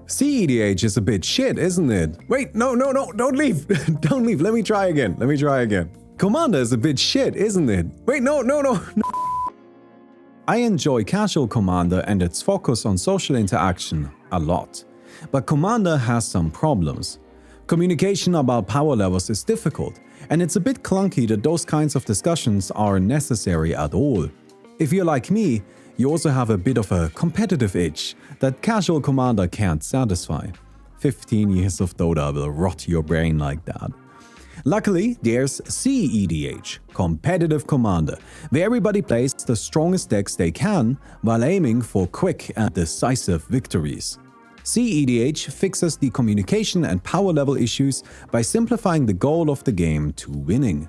cEDH is a bit shit, isn't it? Wait, no, don't leave. Don't leave. Let me try again. Commander is a bit shit, isn't it? Wait, no. I enjoy casual Commander and its focus on social interaction a lot. But Commander has some problems. Communication about power levels is difficult, and it's a bit clunky that those kinds of discussions are necessary at all. If you're like me, you also have a bit of a competitive itch that casual Commander can't satisfy. 15 years of Dota will rot your brain like that. Luckily, there's cEDH, Competitive Commander, where everybody plays the strongest decks they can while aiming for quick and decisive victories. cEDH fixes the communication and power level issues by simplifying the goal of the game to winning.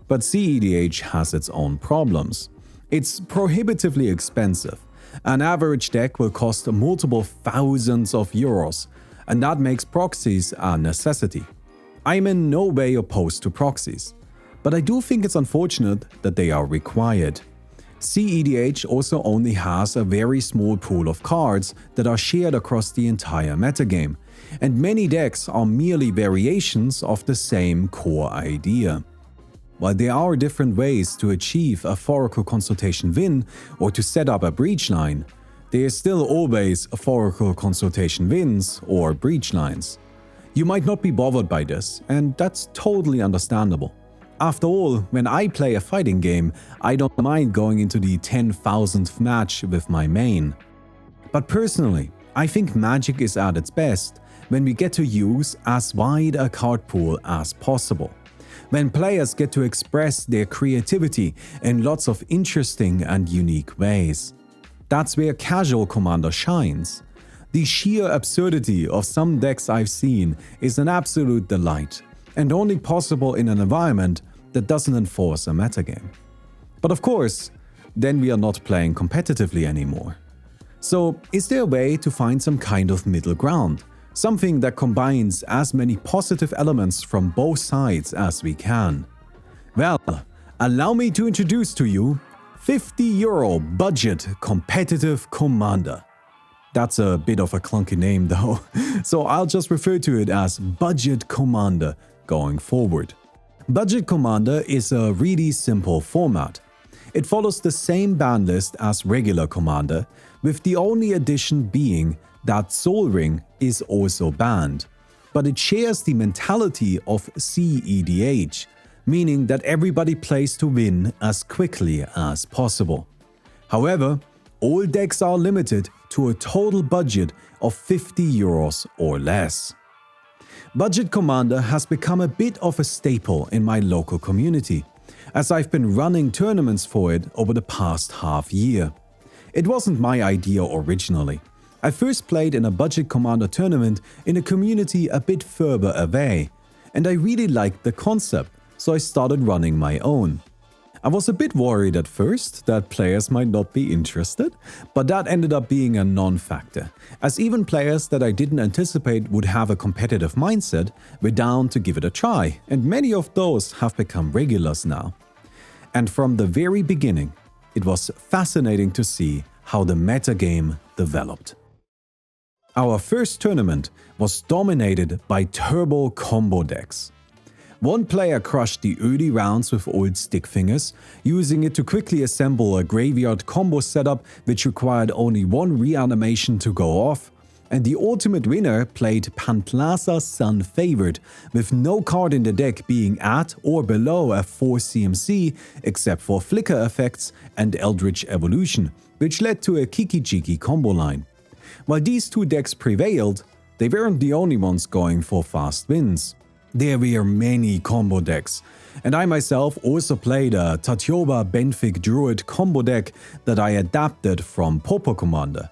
But cEDH has its own problems. It's prohibitively expensive. An average deck will cost multiple thousands of euros, and that makes proxies a necessity. I'm in no way opposed to proxies, but I do think it's unfortunate that they are required. cEDH also only has a very small pool of cards that are shared across the entire metagame, and many decks are merely variations of the same core idea. While there are different ways to achieve a Foracle Consultation win or to set up a breach line, there is still always a Foracle Consultation wins or breach lines. You might not be bothered by this, and that's totally understandable. After all, when I play a fighting game, I don't mind going into the 10,000th match with my main. But personally, I think Magic is at its best when we get to use as wide a card pool as possible. When players get to express their creativity in lots of interesting and unique ways. That's where casual Commander shines. The sheer absurdity of some decks I've seen is an absolute delight, and only possible in an environment that doesn't enforce a metagame. But of course, then we are not playing competitively anymore. So is there a way to find some kind of middle ground? Something that combines as many positive elements from both sides as we can? Well, allow me to introduce to you €50 budget competitive Commander. That's a bit of a clunky name though, so I'll just refer to it as Budget Commander going forward. Budget Commander is a really simple format. It follows the same ban list as regular Commander, with the only addition being that Soul Ring is also banned. But it shares the mentality of cEDH, meaning that everybody plays to win as quickly as possible. However, all decks are limited to a total budget of €50 or less. Budget Commander has become a bit of a staple in my local community, as I've been running tournaments for it over the past half year. It wasn't my idea originally. I first played in a Budget Commander tournament in a community a bit further away, and I really liked the concept, so I started running my own. I was a bit worried at first that players might not be interested, but that ended up being a non-factor, as even players that I didn't anticipate would have a competitive mindset were down to give it a try, and many of those have become regulars now. And from the very beginning, it was fascinating to see how the metagame developed. Our first tournament was dominated by turbo combo decks. One player crushed the early rounds with old stick fingers, using it to quickly assemble a graveyard combo setup which required only one reanimation to go off, and the ultimate winner played Pantlaza Sun Favored, with no card in the deck being at or below a 4 CMC except for Flicker effects and Eldritch Evolution, which led to a Kiki-Jiki combo line. While these two decks prevailed, they weren't the only ones going for fast wins. There were many combo decks, and I myself also played a Tatioba Benfic Druid combo deck that I adapted from Popo Commander.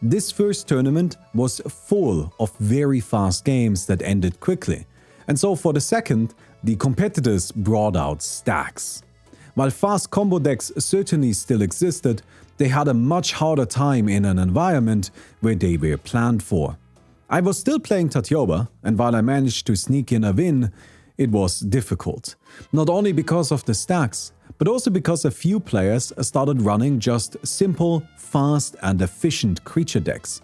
This first tournament was full of very fast games that ended quickly, and so for the second, the competitors brought out stacks. While fast combo decks certainly still existed, they had a much harder time in an environment where they were planned for. I was still playing Tatioba, and while I managed to sneak in a win, it was difficult. Not only because of the stacks, but also because a few players started running just simple, fast and efficient creature decks.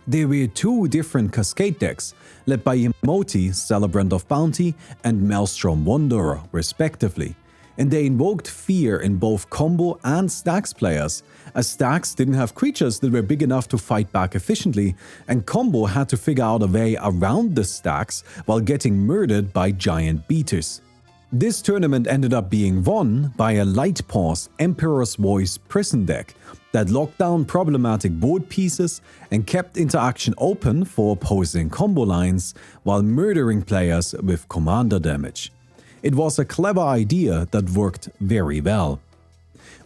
There were two different Cascade decks, led by Emoti, Celebrant of Bounty, and Maelstrom Wanderer, respectively, and they invoked fear in both combo and stacks players, as stacks didn't have creatures that were big enough to fight back efficiently, and combo had to figure out a way around the stacks while getting murdered by giant beaters. This tournament ended up being won by a Light Pause Emperor's Voice Prison deck that locked down problematic board pieces and kept interaction open for opposing combo lines while murdering players with commander damage. It was a clever idea that worked very well.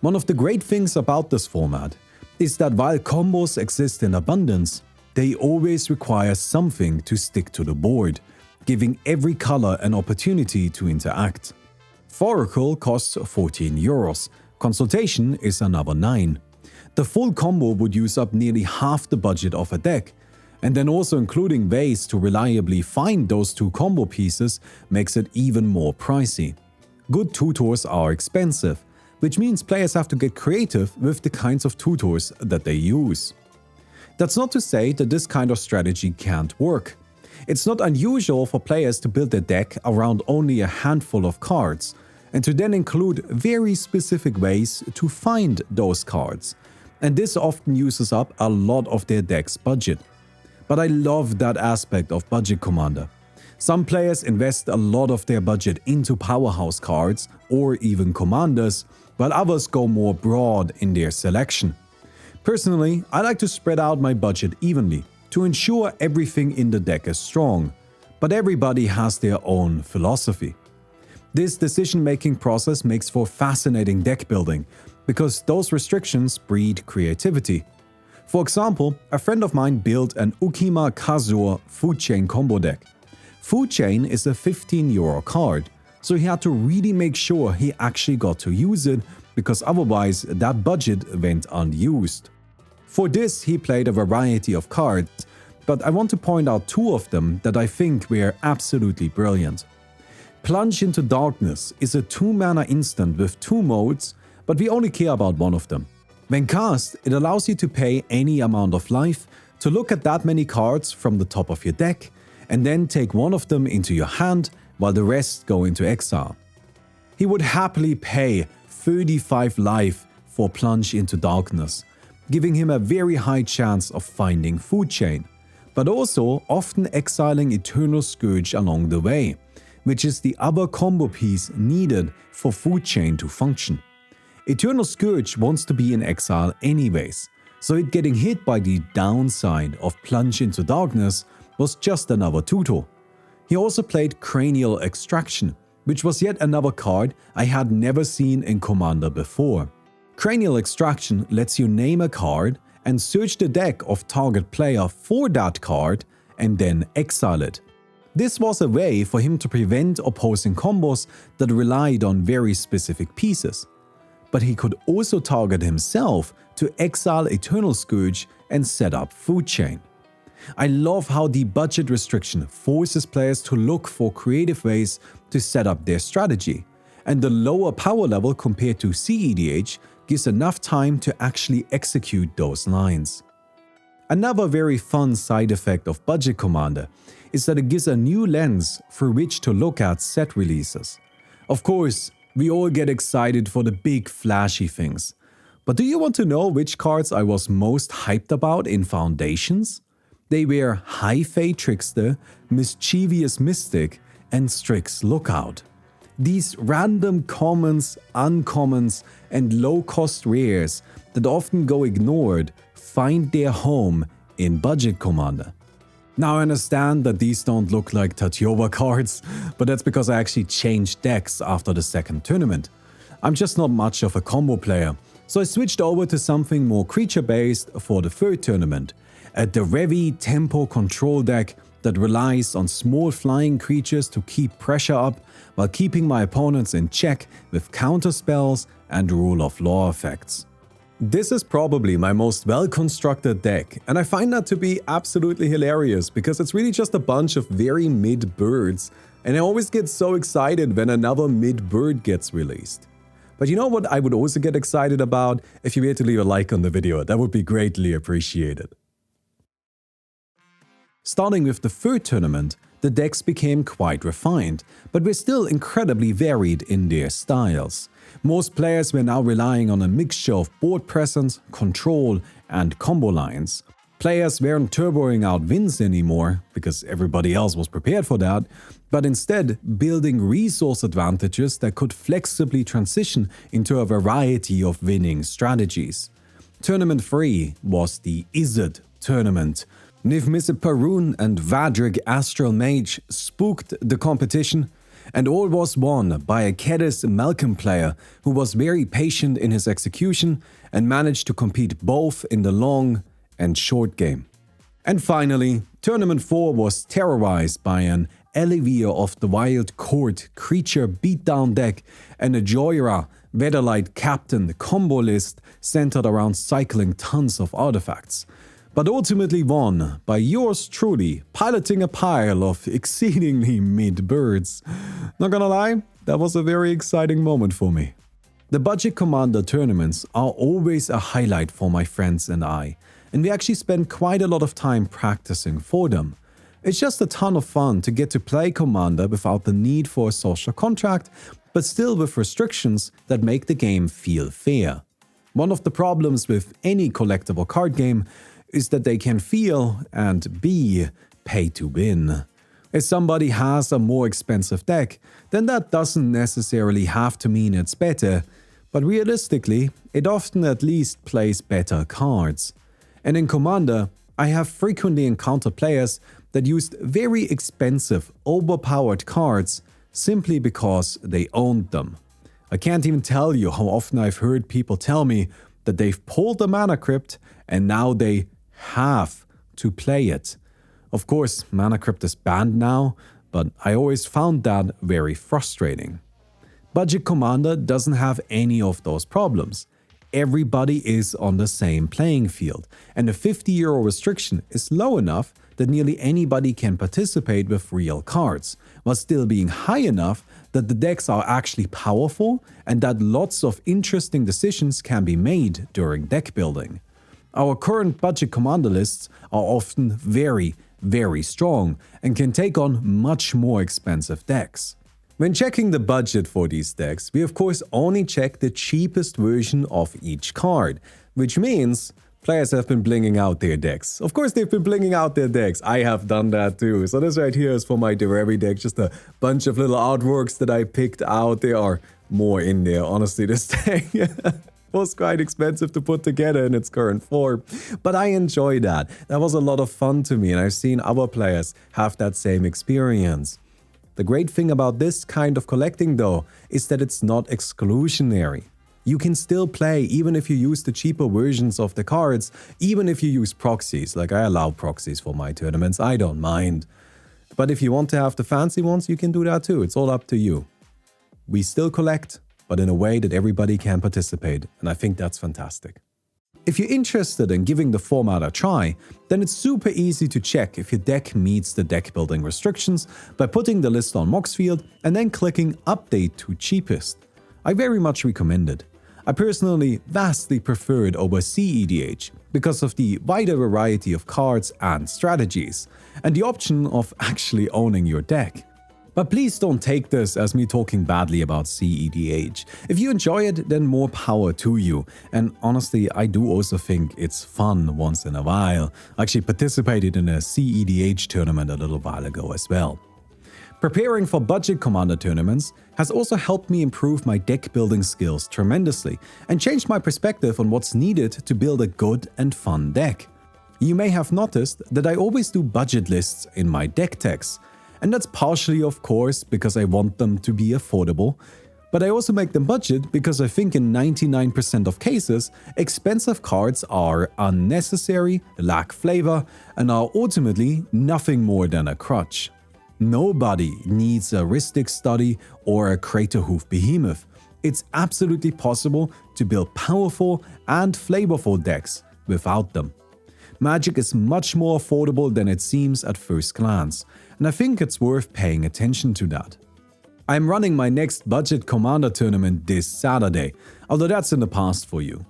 One of the great things about this format is that while combos exist in abundance, they always require something to stick to the board, giving every color an opportunity to interact. Foracle costs 14 euros, Consultation is another 9. The full combo would use up nearly half the budget of a deck, and then also including ways to reliably find those two combo pieces makes it even more pricey. Good tutors are expensive, which means players have to get creative with the kinds of tutors that they use. That's not to say that this kind of strategy can't work. It's not unusual for players to build their deck around only a handful of cards, and to then include very specific ways to find those cards, and this often uses up a lot of their deck's budget. But I love that aspect of Budget Commander. Some players invest a lot of their budget into powerhouse cards or even commanders, while others go more broad in their selection. Personally, I like to spread out my budget evenly to ensure everything in the deck is strong, but everybody has their own philosophy. This decision-making process makes for fascinating deck building because those restrictions breed creativity. For example, a friend of mine built an Ukima Kazur Food Chain combo deck. Food Chain is a 15 euro card, so he had to really make sure he actually got to use it because otherwise that budget went unused. For this, he played a variety of cards, but I want to point out two of them that I think were absolutely brilliant. Plunge into Darkness is a 2-mana instant with 2 modes, but we only care about one of them. When cast, it allows you to pay any amount of life to look at that many cards from the top of your deck, and then take one of them into your hand while the rest go into exile. He would happily pay 35 life for Plunge into Darkness, giving him a very high chance of finding Food Chain, but also often exiling Eternal Scourge along the way, which is the other combo piece needed for Food Chain to function. Eternal Scourge wants to be in exile anyways, so it getting hit by the downside of Plunge into Darkness was just another tutor. He also played Cranial Extraction, which was yet another card I had never seen in Commander before. Cranial Extraction lets you name a card and search the deck of target player for that card and then exile it. This was a way for him to prevent opposing combos that relied on very specific pieces. But he could also target himself to exile Eternal Scourge and set up Food Chain. I love how the budget restriction forces players to look for creative ways to set up their strategy, and the lower power level compared to cEDH gives enough time to actually execute those lines. Another very fun side effect of Budget Commander is that it gives a new lens through which to look at set releases. Of course, we all get excited for the big flashy things. But do you want to know which cards I was most hyped about in Foundations? They were High Fae Trickster, Mischievous Mystic, and Strix Lookout. These random commons, uncommons, and low-cost rares that often go ignored find their home in Budget Commander. Now I understand that these don't look like Tatiova cards, but that's because I actually changed decks after the second tournament. I'm just not much of a combo player, so I switched over to something more creature-based for the third tournament, a Derevi Tempo control deck that relies on small flying creatures to keep pressure up while keeping my opponents in check with counter spells and rule of law effects. This is probably my most well-constructed deck, and I find that to be absolutely hilarious because it's really just a bunch of very mid birds, and I always get so excited when another mid bird gets released. But you know what I would also get excited about? If you were to leave a like on the video, that would be greatly appreciated. Starting with the third tournament, the decks became quite refined, but were still incredibly varied in their styles. Most players were now relying on a mixture of board presence, control, and combo lines. Players weren't turboing out wins anymore, because everybody else was prepared for that, but instead building resource advantages that could flexibly transition into a variety of winning strategies. Tournament 3 was the Izzet tournament. Niv-Mizzet Parun and Vadrig Astral Mage spooked the competition, and all was won by a Kedis Malcolm player who was very patient in his execution and managed to compete both in the long and short game. And finally, Tournament 4 was terrorized by an Elivir of the Wild Court creature beatdown deck and a Joyra Weatherlight Captain combo list centered around cycling tons of artifacts, but ultimately won by yours truly piloting a pile of exceedingly mid birds. Not gonna lie, that was a very exciting moment for me. The Budget Commander tournaments are always a highlight for my friends and I, and we actually spend quite a lot of time practicing for them. It's just a ton of fun to get to play Commander without the need for a social contract, but still with restrictions that make the game feel fair. One of the problems with any collectible card game is that they can feel and be pay to win. If somebody has a more expensive deck, then that doesn't necessarily have to mean it's better, but realistically, it often at least plays better cards. And in Commander, I have frequently encountered players that used very expensive, overpowered cards simply because they owned them. I can't even tell you how often I've heard people tell me that they've pulled the Mana Crypt and now they have to play it. Of course, Mana Crypt is banned now, but I always found that very frustrating. Budget Commander doesn't have any of those problems. Everybody is on the same playing field, and the €50 restriction is low enough that nearly anybody can participate with real cards, while still being high enough that the decks are actually powerful and that lots of interesting decisions can be made during deck building. Our current Budget Commander lists are often very, very strong and can take on much more expensive decks. When checking the budget for these decks, we of course only check the cheapest version of each card, which means players have been blinging out their decks. Of course they've been blinging out their decks, I have done that too. So this right here is for my Derevi deck, just a bunch of little artworks that I picked out. There are more in there, honestly. This deck was quite expensive to put together in its current form, but I enjoy that. That was a lot of fun to me, and I've seen other players have that same experience. The great thing about this kind of collecting though is that it's not exclusionary. You can still play even if you use the cheaper versions of the cards, even if you use proxies. Like I allow proxies for my tournaments, I don't mind. But if you want to have the fancy ones, you can do that too. It's all up to you. We still collect, but in a way that everybody can participate, and I think that's fantastic. If you're interested in giving the format a try, then it's super easy to check if your deck meets the deck building restrictions by putting the list on Moxfield and then clicking Update to Cheapest. I very much recommend it. I personally vastly prefer it over cEDH because of the wider variety of cards and strategies, and the option of actually owning your deck. But please don't take this as me talking badly about cEDH. If you enjoy it, then more power to you. And honestly, I do also think it's fun once in a while. I actually participated in a cEDH tournament a little while ago as well. Preparing for Budget Commander tournaments has also helped me improve my deck building skills tremendously and changed my perspective on what's needed to build a good and fun deck. You may have noticed that I always do budget lists in my deck techs. And that's partially, of course, because I want them to be affordable, but I also make them budget because I think in 99% of cases, expensive cards are unnecessary, lack flavor, and are ultimately nothing more than a crutch. Nobody needs a Rhystic Study or a Craterhoof Behemoth. It's absolutely possible to build powerful and flavorful decks without them. Magic is much more affordable than it seems at first glance, and I think it's worth paying attention to that. I'm running my next Budget Commander tournament this Saturday, although that's in the past for you.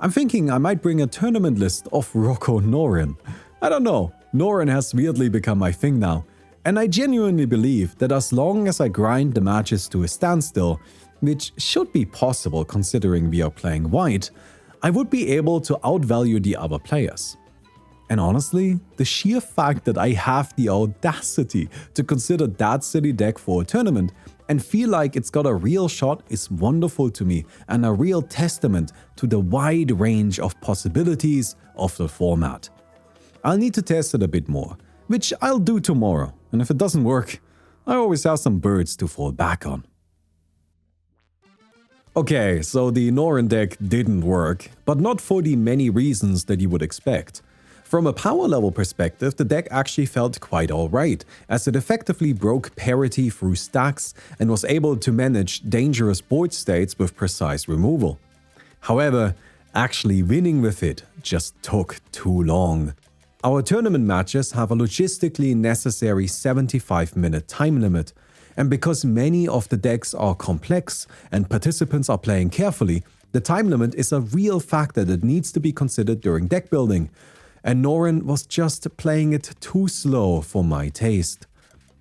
I'm thinking I might bring a tournament list of Rocco Norin. I don't know, Norin has weirdly become my thing now, and I genuinely believe that as long as I grind the matches to a standstill, which should be possible considering we are playing white, I would be able to outvalue the other players. And honestly, the sheer fact that I have the audacity to consider that silly deck for a tournament and feel like it's got a real shot is wonderful to me and a real testament to the wide range of possibilities of the format. I'll need to test it a bit more, which I'll do tomorrow, and if it doesn't work, I always have some birds to fall back on. Okay, so the Norin deck didn't work, but not for the many reasons that you would expect. From a power level perspective, the deck actually felt quite alright, as it effectively broke parity through stacks and was able to manage dangerous board states with precise removal. However, actually winning with it just took too long. Our tournament matches have a logistically necessary 75-minute time limit, and because many of the decks are complex and participants are playing carefully, the time limit is a real factor that needs to be considered during deck building. And Norin was just playing it too slow for my taste.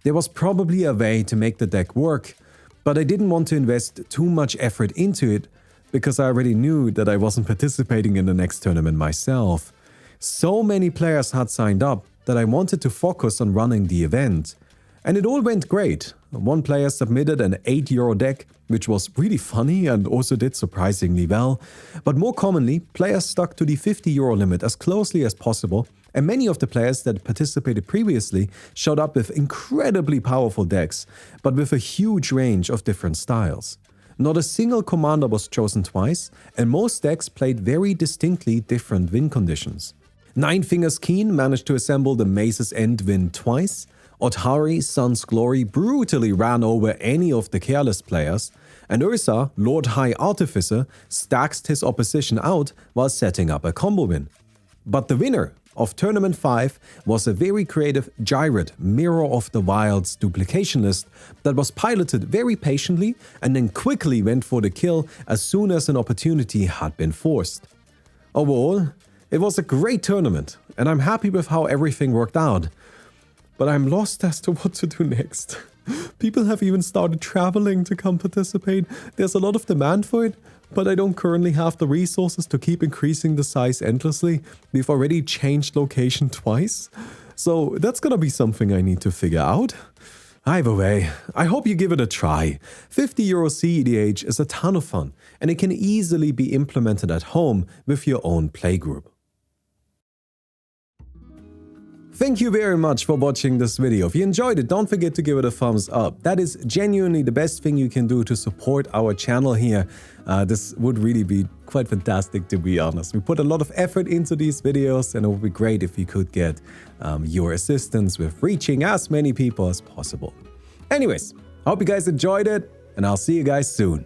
There was probably a way to make the deck work, but I didn't want to invest too much effort into it because I already knew that I wasn't participating in the next tournament myself. So many players had signed up that I wanted to focus on running the event. And it all went great. One player submitted an €8 deck, which was really funny and also did surprisingly well. But more commonly, players stuck to the €50 limit as closely as possible, and many of the players that participated previously showed up with incredibly powerful decks, but with a huge range of different styles. Not a single commander was chosen twice, and most decks played very distinctly different win conditions. Nine Fingers Keen managed to assemble the Mace's End win twice. Othari, Sun's Glory brutally ran over any of the careless players, and Ursa, Lord High Artificer, stacked his opposition out while setting up a combo win. But the winner of Tournament 5 was a very creative Gyrate Mirror of the Wilds duplication list that was piloted very patiently and then quickly went for the kill as soon as an opportunity had been forced. Overall, it was a great tournament, and I'm happy with how everything worked out. But I'm lost as to what to do next. People have even started traveling to come participate. There's a lot of demand for it, but I don't currently have the resources to keep increasing the size endlessly. We've already changed location twice. So that's gonna be something I need to figure out. Either way, I hope you give it a try. €50 cEDH is a ton of fun, and it can easily be implemented at home with your own playgroup. Thank you very much for watching this video. If you enjoyed it, don't forget to give it a thumbs up. That is genuinely the best thing you can do to support our channel here. This would really be quite fantastic, to be honest. We put a lot of effort into these videos, and it would be great if you could get your assistance with reaching as many people as possible. Anyways, I hope you guys enjoyed it, and I'll see you guys soon.